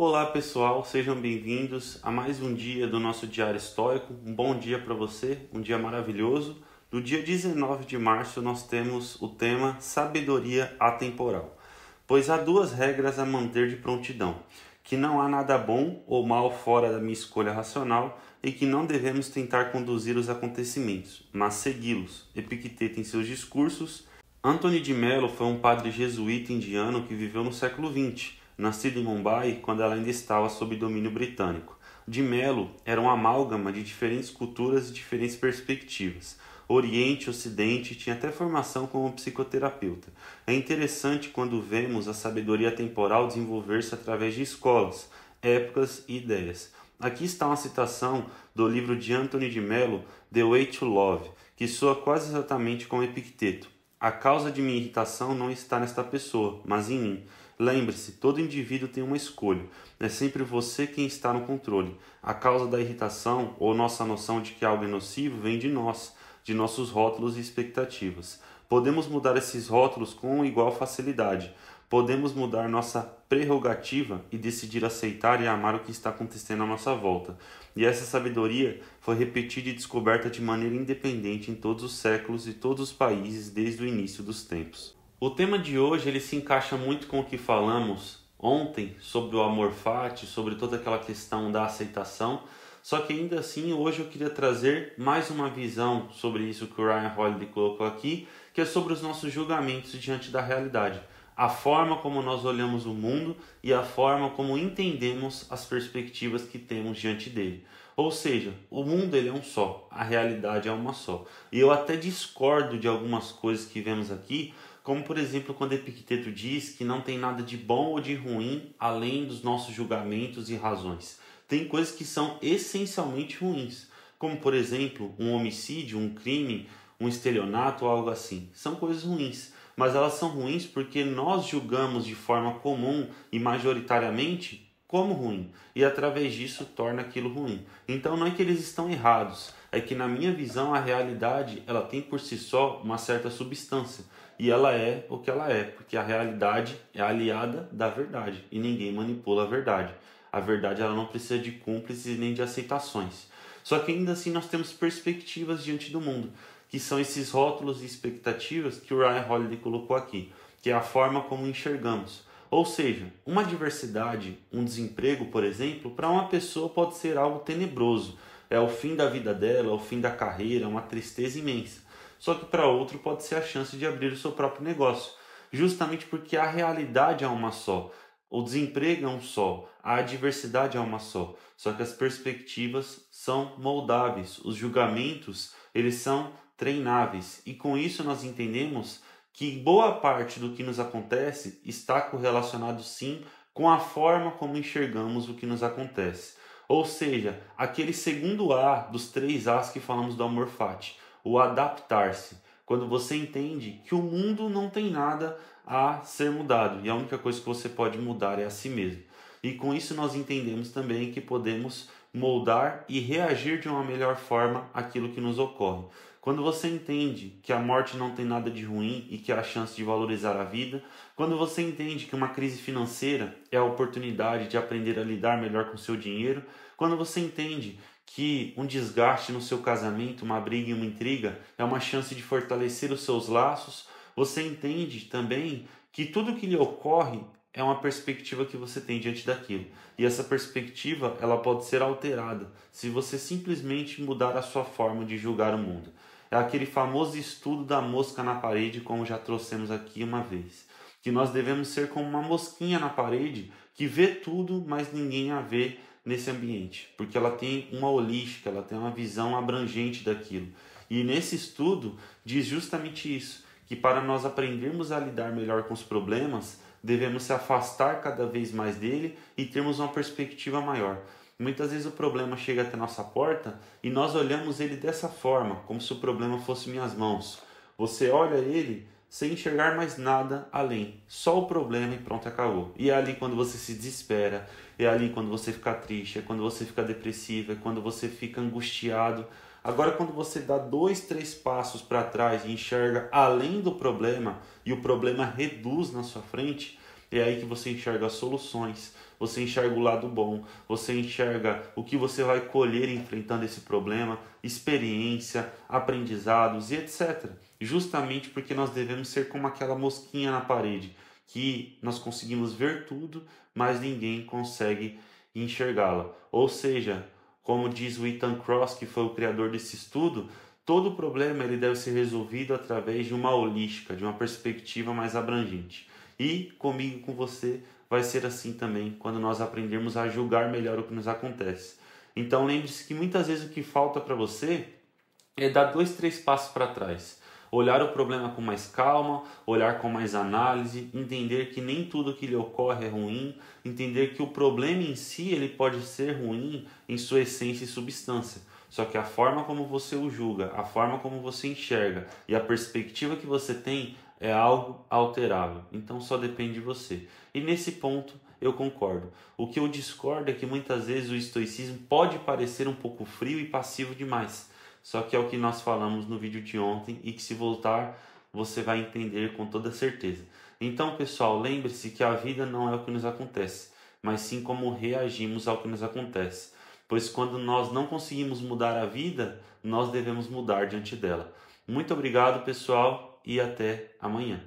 Olá pessoal, sejam bem-vindos a mais um dia do nosso Diário Estoico. Um bom dia para você, um dia maravilhoso. No dia 19 de março nós temos o tema Sabedoria Atemporal. Pois há duas regras a manter de prontidão, que não há nada bom ou mal fora da minha escolha racional e que não devemos tentar conduzir os acontecimentos, mas segui-los. Epicteto em seus discursos. Antony de Mello foi um padre jesuíta indiano que viveu no século XX, nascido em Mumbai quando ela ainda estava sob domínio britânico. De Mello era um amálgama de diferentes culturas e diferentes perspectivas. Oriente, Ocidente, tinha até formação como psicoterapeuta. É interessante quando vemos a sabedoria temporal desenvolver-se através de escolas, épocas e ideias. Aqui está uma citação do livro de Antony de Mello, The Way to Love, que soa quase exatamente como Epicteto. A causa de minha irritação não está nesta pessoa, mas em mim. Lembre-se, todo indivíduo tem uma escolha. É sempre você quem está no controle. A causa da irritação ou nossa noção de que algo é nocivo vem de nós, de nossos rótulos e expectativas. Podemos mudar esses rótulos com igual facilidade. Podemos mudar nossa prerrogativa e decidir aceitar e amar o que está acontecendo à nossa volta. E essa sabedoria foi repetida e descoberta de maneira independente em todos os séculos e todos os países desde o início dos tempos. O tema de hoje ele se encaixa muito com o que falamos ontem sobre o amor fati, sobre toda aquela questão da aceitação. Só que ainda assim, hoje eu queria trazer mais uma visão sobre isso que o Ryan Holiday colocou aqui, que é sobre os nossos julgamentos diante da realidade. A forma como nós olhamos o mundo e a forma como entendemos as perspectivas que temos diante dele. Ou seja, o mundo ele é um só, a realidade é uma só. E eu até discordo de algumas coisas que vemos aqui, como por exemplo quando Epicteto diz que não tem nada de bom ou de ruim além dos nossos julgamentos e razões. Tem coisas que são essencialmente ruins, como por exemplo um homicídio, um crime, um estelionato ou algo assim. São coisas ruins, mas elas são ruins porque nós julgamos de forma comum e majoritariamente como ruim, e através disso torna aquilo ruim. Então não é que eles estão errados, é que na minha visão a realidade ela tem por si só uma certa substância, e ela é o que ela é, porque a realidade é aliada da verdade, e ninguém manipula a verdade. A verdade ela não precisa de cúmplices nem de aceitações. Só que ainda assim nós temos perspectivas diante do mundo, que são esses rótulos e expectativas que o Ryan Holiday colocou aqui, que é a forma como enxergamos. Ou seja, uma adversidade, um desemprego, por exemplo, para uma pessoa pode ser algo tenebroso. É o fim da vida dela, é o fim da carreira, é uma tristeza imensa. Só que para outro pode ser a chance de abrir o seu próprio negócio, justamente porque a realidade é uma só. O desemprego é um só, a adversidade é uma só que as perspectivas são moldáveis, os julgamentos eles são treináveis, e com isso nós entendemos que boa parte do que nos acontece está correlacionado sim com a forma como enxergamos o que nos acontece. Ou seja, aquele segundo A dos 3 As que falamos do amor fati, o adaptar-se. Quando você entende que o mundo não tem nada a ser mudado e a única coisa que você pode mudar é a si mesmo. E com isso nós entendemos também que podemos moldar e reagir de uma melhor forma àquilo que nos ocorre. Quando você entende que a morte não tem nada de ruim e que há a chance de valorizar a vida, quando você entende que uma crise financeira é a oportunidade de aprender a lidar melhor com o seu dinheiro, quando você entende que um desgaste no seu casamento, uma briga e uma intriga é uma chance de fortalecer os seus laços, você entende também que tudo que lhe ocorre é uma perspectiva que você tem diante daquilo. E essa perspectiva ela pode ser alterada se você simplesmente mudar a sua forma de julgar o mundo. É aquele famoso estudo da mosca na parede, como já trouxemos aqui uma vez. Que nós devemos ser como uma mosquinha na parede que vê tudo, mas ninguém a vê nesse ambiente. Porque ela tem uma holística, ela tem uma visão abrangente daquilo. E nesse estudo diz justamente isso, que para nós aprendermos a lidar melhor com os problemas, devemos se afastar cada vez mais dele e termos uma perspectiva maior. Muitas vezes o problema chega até nossa porta e nós olhamos ele dessa forma, como se o problema fosse minhas mãos. Você olha ele sem enxergar mais nada além, só o problema e pronto, acabou. E é ali quando você se desespera, é ali quando você fica triste, é quando você fica depressivo, é quando você fica angustiado. Agora, quando você dá 2, 3 passos para trás e enxerga além do problema e o problema reduz na sua frente, é aí que você enxerga as soluções, você enxerga o lado bom, você enxerga o que você vai colher enfrentando esse problema, experiência, aprendizados e etc. Justamente porque nós devemos ser como aquela mosquinha na parede, que nós conseguimos ver tudo, mas ninguém consegue enxergá-la. Ou seja, como diz o Ethan Kross, que foi o criador desse estudo, todo problema ele deve ser resolvido através de uma holística, de uma perspectiva mais abrangente. E comigo e com você vai ser assim também quando nós aprendermos a julgar melhor o que nos acontece. Então lembre-se que muitas vezes o que falta para você é dar 2, 3 passos para trás. Olhar o problema com mais calma, olhar com mais análise, entender que nem tudo que lhe ocorre é ruim, entender que o problema em si ele pode ser ruim em sua essência e substância. Só que a forma como você o julga, a forma como você enxerga e a perspectiva que você tem é algo alterável. Então só depende de você. E nesse ponto eu concordo. O que eu discordo é que muitas vezes o estoicismo pode parecer um pouco frio e passivo demais. Só que é o que nós falamos no vídeo de ontem e que se voltar você vai entender com toda certeza. Então, pessoal, lembre-se que a vida não é o que nos acontece, mas sim como reagimos ao que nos acontece. Pois quando nós não conseguimos mudar a vida, nós devemos mudar diante dela. Muito obrigado, pessoal, e até amanhã.